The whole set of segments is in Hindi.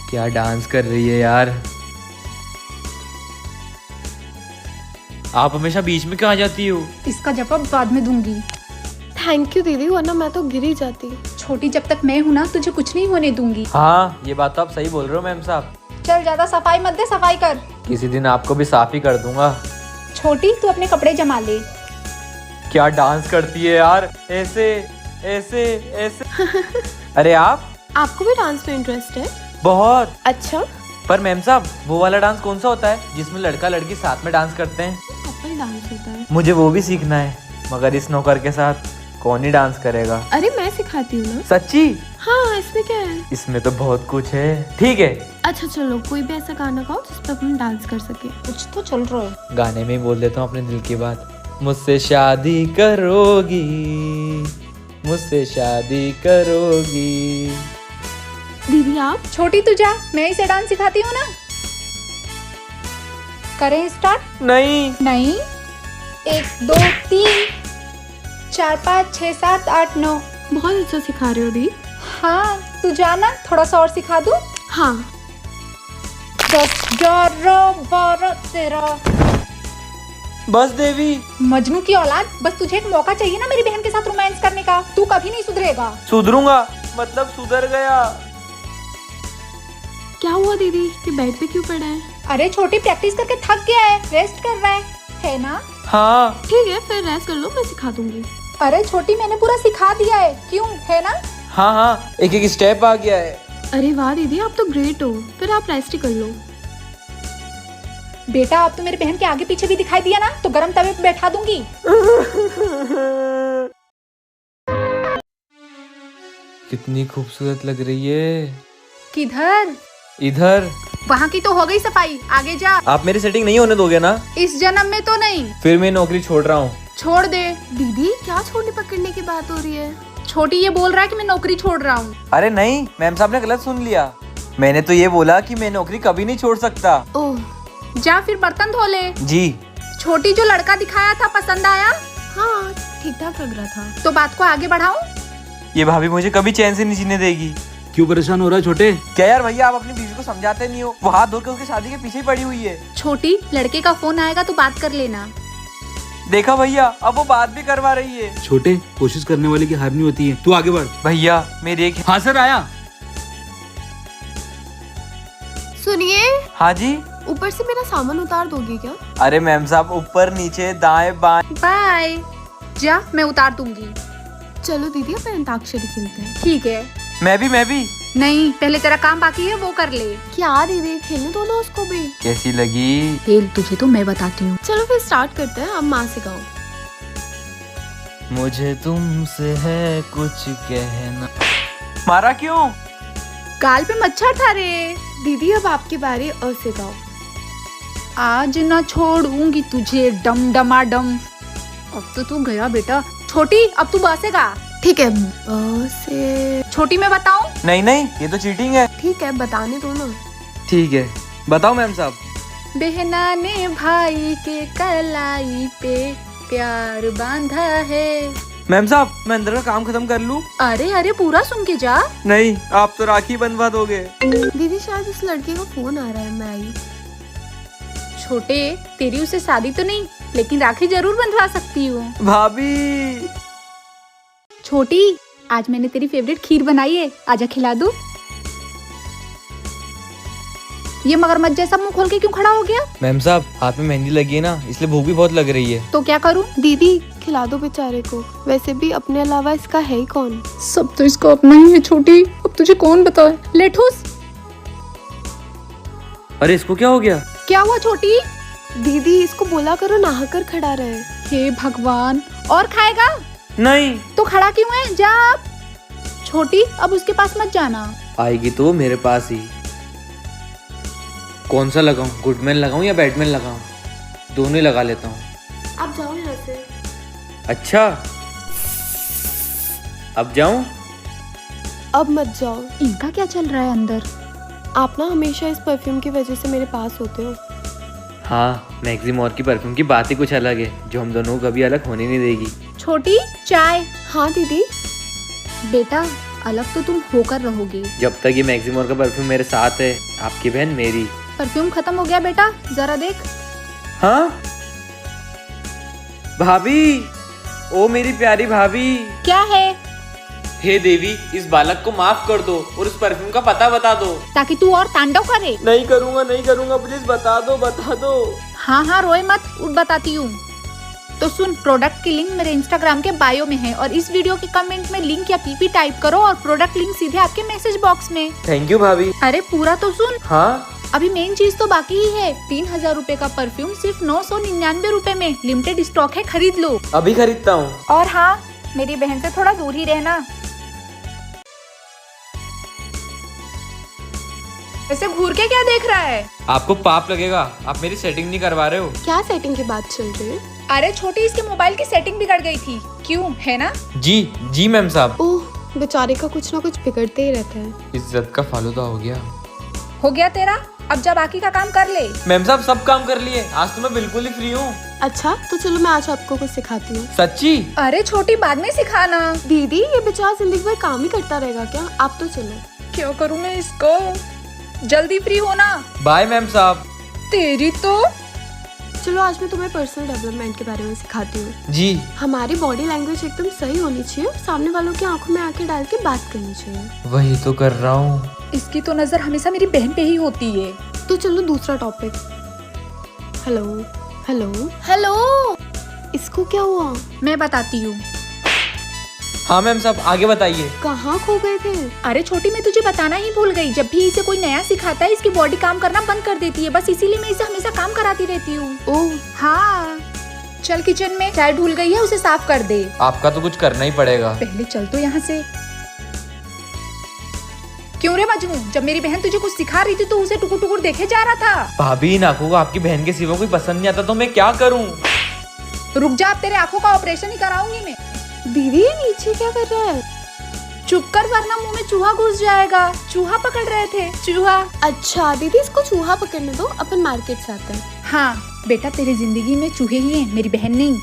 क्या डांस कर रही है यार। आप हमेशा बीच में क्यों आ जाती हो? इसका जवाब बाद में दूंगी। थैंक यू दीदी, वरना मैं तो गिर ही जाती। छोटी, जब तक मैं हूँ ना तुझे कुछ नहीं होने दूंगी। हाँ, ये बात तो आप सही बोल रहे हो मैम साहब। चल ज्यादा सफाई मत दे, सफाई कर। किसी दिन आपको भी साफ ही कर दूंगा। छोटी तू अपने कपड़े जमा ले। क्या डांस करती है यार, ऐसे ऐसे ऐसे। अरे आपको भी डांस में इंटरेस्ट है? बहुत। अच्छा, पर मैम साहब वो वाला डांस कौन सा होता है जिसमें लड़का लड़की साथ में डांस करते हैं? कपल डांस होता है। मुझे वो भी सीखना है, मगर इस नौकर के साथ कौन ही डांस करेगा। अरे मैं सिखाती हूँ ना। सच्ची? हाँ, इसमें क्या है? इसमें तो बहुत कुछ है। ठीक है। अच्छा चलो, कोई भी ऐसा गाना गाओ जिस पर अपन डांस कर सके। कुछ तो चल रहा है। गाने में ही बोल देता हूँ अपने दिल की बात। मुझसे शादी करोगी, मुझसे शादी करोगी। दीदी आप? छोटी तू जा, मैं इसे डांस सिखाती हूँ ना। करें स्टार्ट? नहीं। नहीं। 1 2 3 4 5 6 7 8 9। बहुत अच्छा सिखा रहे हो दी। हाँ तू जाना, थोड़ा सा और सिखा दूँ। हाँ। 10 11 12 13। बस देवी। मजनू की औलाद, बस तुझे एक मौका चाहिए ना मेरी बहन के साथ रोमांस करने का। तू कभी नहीं सुधरेगा। सुधरूंगा मतलब सुधर गया। क्या हुआ दीदी, ये बेड पे क्यों पड़ा है? अरे छोटी प्रैक्टिस करके थक गया है, रेस्ट कर रहा है ना? हाँ ठीक है, फिर रेस्ट कर लो, मैं सिखा दूंगी। अरे छोटी मैंने पूरा सिखा दिया है, क्यों, है ना? हाँ हाँ, एक एक स्टेप आ गया है। अरे वाह दीदी, आप तो ग्रेट हो। फिर आप रेस्ट ही कर लो। बेटा अब तो मेरी बहन के आगे पीछे भी दिखाई दिया ना तो गरम तवे पे बैठा दूंगी। कितनी खूबसूरत लग रही है। किधर? इधर। वहाँ की तो हो गई सफाई, आगे जा। आप मेरी सेटिंग नहीं होने दोगे ना? इस जन्म में तो नहीं। फिर मैं नौकरी छोड़ रहा हूँ। छोड़ दे। दीदी क्या छोड़ने पकड़ने की बात हो रही है? छोटी ये बोल रहा है कि मैं नौकरी छोड़ रहा हूँ। अरे नहीं, मैम साहब ने गलत सुन लिया। मैंने तो ये बोला कि मैं नौकरी कभी नहीं छोड़ सकता। ओह। जा फिर बर्तन धो ले। जी। छोटी जो लड़का दिखाया था पसंद आया? हाँ, ठीक ठाक लग रहा था। तो बात को आगे बढ़ाऊं? ये भाभी मुझे कभी चैन से नहीं जीने देगी। क्यों परेशान हो रहा है छोटे? क्या यार भैया, आप अपनी बीवी को समझाते नहीं हो। वो हाथ धो के उसकी शादी के पीछे ही पड़ी हुई है। छोटी लड़के का फोन आएगा तो बात कर लेना। देखा भैया, अब वो बात भी करवा रही है। छोटे, कोशिश करने वाले की हार नहीं होती है। तू आगे बढ़। भैया मेरी एक। हाँ सर, आया। सुनिए, हाँ जी। ऊपर से मेरा सामान उतार दोगे क्या? अरे मैम साहब, ऊपर नीचे दाएं बाएं। बाय। जा, मैं उतार दूंगी। चलो दीदी, अपन अंताक्षरी खेलते हैं। ठीक है। मैं भी। नहीं, पहले तेरा काम बाकी है वो कर ले। क्या दीदी, खेलने दो ना उसको भी। कैसी लगी? खेल तुझे तो मैं बताती हूँ। चलो फिर स्टार्ट करते हैं। अब माँ से गाओ। मुझे तुमसे है कुछ कहना। मारा क्यों? गाल पे मच्छर था रे। दीदी अब आपकी बारी, अ से गाओ। आज ना छोड़ूंगी तुझे डम डमा डम। अब तो तू गया बेटा। छोटी अब तू बसेगा। ठीक है, ब से। छोटी मैं बताऊं? नहीं, ये तो चीटिंग है। ठीक है, बताने दो ना। ठीक है, बताओ मैम साहब। बहना ने भाई के कलाई पे प्यार बांधा है। मैम साहब, मैं अंदर का काम खत्म कर लूं? अरे पूरा सुन के जा। नहीं, आप तो राखी बंधवा दोगे। दीदी शायद इस लड़के का फोन आ रहा है, मैं आई। छोटे तेरी उससे शादी तो नहीं, लेकिन राखी जरूर बंधवा सकती हूँ। भाभी। छोटी आज मैंने तेरी फेवरेट खीर बनाई है, आजा खिला दूं। ये मगरमच्छ जैसा मुंह खोल के क्यों खड़ा हो गया? मैम साहब, हाथ में मेहंदी लगी है ना, इसलिए भूख भी बहुत लग रही है। तो क्या करूं? दीदी खिला दो बेचारे को, वैसे भी अपने अलावा इसका है ही कौन। सब तो इसका अपना ही है छोटी, अब तुझे कौन बताए। ले ठूस। अरे इसको क्या हो गया? क्या हुआ छोटी? दीदी इसको बोला करो नहाकर खड़ा रहे। हे भगवान, और खाएगा? नहीं। तो खड़ा क्यों है? जा अब। छोटी अब उसके पास मत जाना। आएगी तो मेरे पास ही। कौन सा लगाऊं, गुडमैन लगाऊं या बैटमैन लगाऊं? दोनों ही लगा लेता हूँ। आप जाओ यहाँ से। अच्छा, अब जाऊं? अब मत जाओ। इनका क्या चल रहा है अंदर? आप ना हमेशा इस परफ्यूम की वजह से मेरे पास होते हो। हाँ, मैक्सिम और की परफ्यूम की बात ही कुछ अलग है, जो हम दोनों को कभी अलग होने नहीं देगी। छोटी चाय। हाँ दीदी। बेटा अलग तो तुम होकर रहोगे। जब तक ये मैक्सिमोर का परफ्यूम मेरे साथ है, आपकी बहन मेरी। परफ्यूम खत्म हो गया बेटा, जरा देख। हाँ भाभी, ओ मेरी प्यारी भाभी। क्या है? हे देवी, इस बालक को माफ कर दो और उस परफ्यूम का पता बता दो। ताकि तू और तांडव करे। नहीं करूँगा, प्लीज बता दो। हाँ रोए मत, उठ बताती हूँ। तो सुन, प्रोडक्ट की लिंक मेरे इंस्टाग्राम के बायो में है और इस वीडियो के कमेंट में लिंक या पीपी टाइप करो और प्रोडक्ट लिंक सीधे आपके मैसेज बॉक्स में। थैंक यू भाभी। अरे पूरा तो सुन। हाँ अभी मेन चीज तो बाकी ही है। 3000 रूपए का परफ्यूम सिर्फ 999 रूपए में, लिमिटेड स्टॉक है, खरीद लो। अभी खरीदता हूँ। और हाँ, मेरी बहन से थोड़ा दूर ही रहना। ऐसे घूर के क्या देख रहा है? आपको पाप लगेगा, आप मेरी सेटिंग नहीं करवा रहे हो। क्या सेटिंग की बात चल रही है? अरे छोटी, इसके मोबाइल की सेटिंग बिगड़ गई थी। क्यों, है ना? जी मैम साहब। ओह, बेचारे का कुछ ना कुछ बिगड़ते ही रहता है। इज्जत का फालूदा हो गया। हो गया तेरा, अब जा बाकी का काम कर ले। मैम साहब सब काम कर लिए, आज तो मैं बिल्कुल ही फ्री हूँ। अच्छा, तो चलो मैं आज आपको कुछ सिखाती हूँ। सच्ची? अरे छोटी, बाद में सिखाना। दीदी, ये बेचारा जिंदगी भर काम ही करता रहेगा क्या? आप तो चलो। क्या करूँ मैं इसको? जल्दी फ्री होना। बाय मैम साहब। तेरी तो। चलो आज मैं तुम्हें पर्सनल डेवलपमेंट के बारे में सिखाती हूँ। जी। हमारी बॉडी लैंग्वेज एकदम सही होनी चाहिए, सामने वालों की आंखों में आंखें डाल के बात करनी चाहिए। वही तो कर रहा हूँ। इसकी तो नजर हमेशा मेरी बहन पे ही होती है। तो चलो दूसरा टॉपिक। हेलो हेलो हेलो, इसको क्या हुआ? मैं बताती हूँ। हाँ मैम साहब, आगे बताइए। कहाँ खो गए थे? अरे छोटी, मैं तुझे बताना ही भूल गई। जब भी इसे कोई नया सिखाता है, इसकी बॉडी काम करना बंद कर देती है। बस इसीलिए मैं इसे हमेशा काम कराती रहती हूँ। ओह हाँ, चल किचन में चाय ढुल गई है, उसे साफ कर दे। आपका तो कुछ करना ही पड़ेगा। पहले चल तो यहाँ से। क्यों रे मजनू, जब मेरी बहन तुझे कुछ सिखा रही थी तो उसे टुकुर टुकुर देखे जा रहा था। भाभी, इन आंखों को आपकी बहन के सिवा कोई पसंद नहीं आता तो मैं क्या करूँ? रुक जा, अब तेरे आंखों का ऑपरेशन ही कराऊंगी मैं। दीदी, ये नीचे क्या कर रहा है? चुप कर, वरना मुंह में चूहा घुस जाएगा। चूहा पकड़ रहे थे, चूहा। अच्छा दीदी, इसको चूहा पकड़ने दो, अपन मार्केट से आते हैं। हाँ बेटा, तेरी जिंदगी में चूहे ही हैं, मेरी बहन नहीं।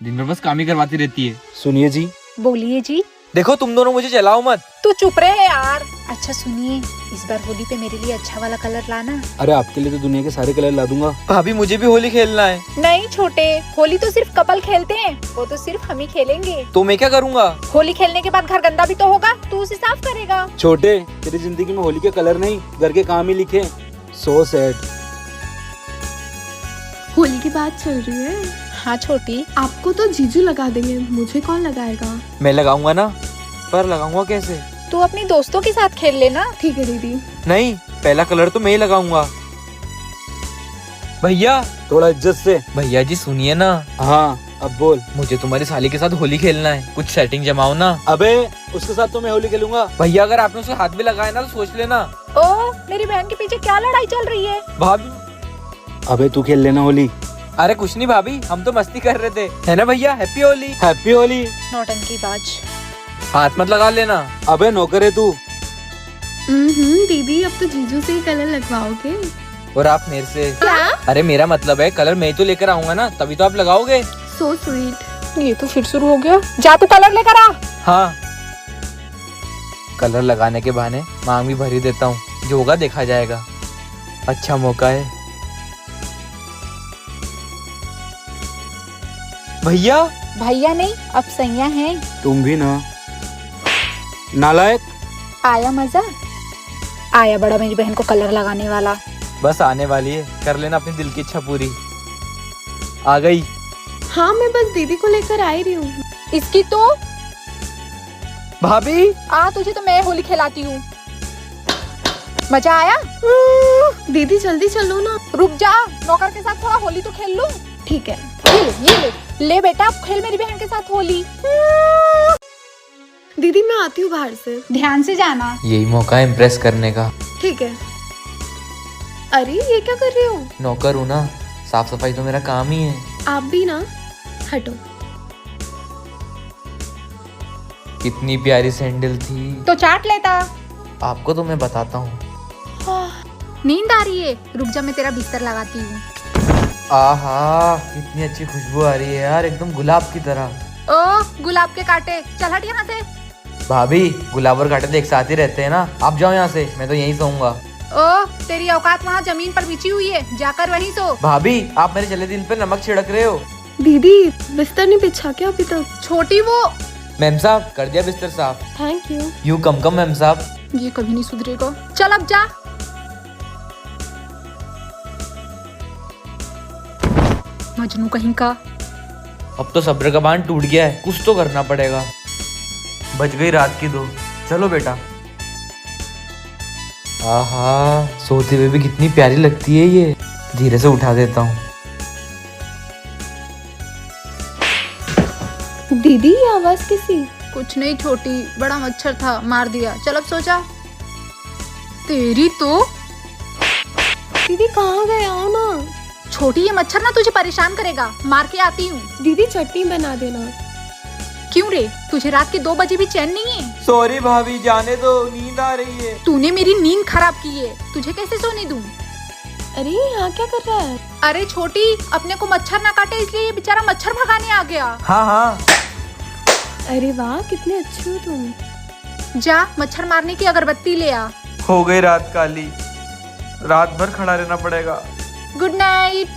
दिन भर बस काम ही करवाती रहती है। सुनिए जी। बोलिए जी। देखो तुम दोनों मुझे चलाओ मत। तू चुप रहे यार। अच्छा सुनिए, इस बार होली पे मेरे लिए अच्छा वाला कलर लाना। अरे आपके लिए तो दुनिया के सारे कलर ला दूंगा। भाभी, मुझे भी होली खेलना है। नहीं छोटे, होली तो सिर्फ कपल खेलते हैं, वो तो सिर्फ हम ही खेलेंगे। तो मैं क्या करूँगा? होली खेलने के बाद घर गंदा भी तो होगा, तू उसे साफ करेगा। छोटे, तेरी जिंदगी में होली के कलर नहीं, घर के काम ही लिखे। So sad. होली की बात चल रही है। हाँ छोटी। आपको तो जीजू लगा देंगे, मुझे कौन लगाएगा? मैं लगाऊंगा ना, पर लगाऊंगा कैसे? तू अपनी दोस्तों के साथ खेल लेना। ठीक है दीदी। नहीं, पहला कलर तो मैं ही लगाऊंगा। भैया, थोड़ा इज्जत से। भैया जी सुनिए ना। हाँ अब बोल। मुझे तुम्हारी साली के साथ होली खेलना है, कुछ सेटिंग जमाओ ना। अबे उसके साथ तो मैं होली खेलूंगा। भैया, अगर आपने उसे हाथ भी लगाया ना तो सोच लेना। ओ, मेरी बहन के पीछे क्या लड़ाई चल रही है? भाभी, अबे तू खेल लेना होली। अरे कुछ नहीं भाभी, हम तो मस्ती कर रहे थे, है ना भैया? हैप्पी होली। हैप्पी होली। नौटंकी बाज। हाथ मत लगा लेना। अबे नौकर है तू। दीदी, अब तो जीजू से ही कलर लगवाओगे? और आप मेरे से? क्या? अरे मेरा मतलब है, कलर मैं ही तो लेकर आऊंगा ना, तभी तो आप लगाओगे। So sweet. ये तो फिर शुरू हो गया। जा तू कलर लेकर आ। हाँ, कलर लगाने के बहाने मांग भी भर ही देता हूँ, जो होगा देखा जाएगा। अच्छा मौका है। भैया। भैया नहीं, अब सैया हैं। तुम भी ना नालायक। आया मजा? आया बड़ा मेरी बहन को कलर लगाने वाला। बस आने वाली है, कर लेना अपनी दिल की इच्छा पूरी। आ गई। हाँ, मैं बस दीदी को लेकर आ ही रही हूँ। इसकी तो। भाभी, आ, तुझे तो मैं होली खिलाती हूँ। मजा आया? दीदी जल्दी चलो ना। रुक जा, नौकर के साथ थोड़ा होली तो खेल लूं। ठीक है। ये ले बेटा, अब खेल मेरी बहन के साथ होली। दीदी मैं आती हूँ बाहर से। ध्यान से जाना। यही मौका है इम्प्रेस करने का। ठीक है। अरे ये क्या कर रहे हो? नौकर हूँ ना, साफ सफाई तो मेरा काम ही है। आप भी ना, हटो। कितनी प्यारी सैंडल थी। तो चाट लेता। आपको तो मैं बताता हूँ। नींद आ रही है, रुक जा मैं तेरा बिस्तर लगाती हूँ। आहा, कितनी अच्छी खुशबू आ रही है यार, एकदम गुलाब की तरह। ओ गुलाब के कांटे, चल हट यहाँ से। भाभी, गुलाब और कांटे तो एक साथ ही रहते हैं ना, आप जाओ यहाँ से, मैं तो यहीं सोऊंगा। ओ तेरी औकात वहाँ जमीन पर बिछी हुई है, जाकर वहीं सो। भाभी, आप मेरे जले दिल पे नमक छिड़क रहे हो। दीदी बिस्तर नहीं बिछा क्या अभी तक? छोटी वो। मैम साहब, कर दिया बिस्तर साफ। Thank you. You come ma'am साहब। ये कभी नहीं सुधरेगा। चल अब जा। मजनू कहीं का। अब तो सब्र का बांध टूट गया है, कुछ तो करना पड़ेगा। बज गई रात की 2, चलो बेटा। आहा, सोते हुए भी कितनी प्यारी लगती है ये। धीरे से उठा देता हूँ। दीदी ये आवाज किसी? कुछ नहीं छोटी, बड़ा मच्छर था, मार दिया। चल अब सो जा। तेरी तो। दीदी कहाँ गए? आओ ना। छोटी, ये मच्छर ना तुझे परेशान करेगा, मार के आती हूँ। दीदी चटनी बना देना। क्यों रे, तुझे रात के 2 बजे भी चैन नहीं है? सॉरी भाभी, जाने दो, नींद आ रही है। तूने मेरी नींद खराब की है, तुझे कैसे सोने दूं? अरे यहाँ क्या कर रहा है? अरे छोटी, अपने को मच्छर ना काटे इसलिए ये बेचारा मच्छर भगाने आ गया। हाँ। अरे वाह, कितने अच्छे हो तुम। जा मच्छर मारने की अगरबत्ती ले आ। हो गई रात काली, रात भर खड़ा रहना पड़ेगा। Good night.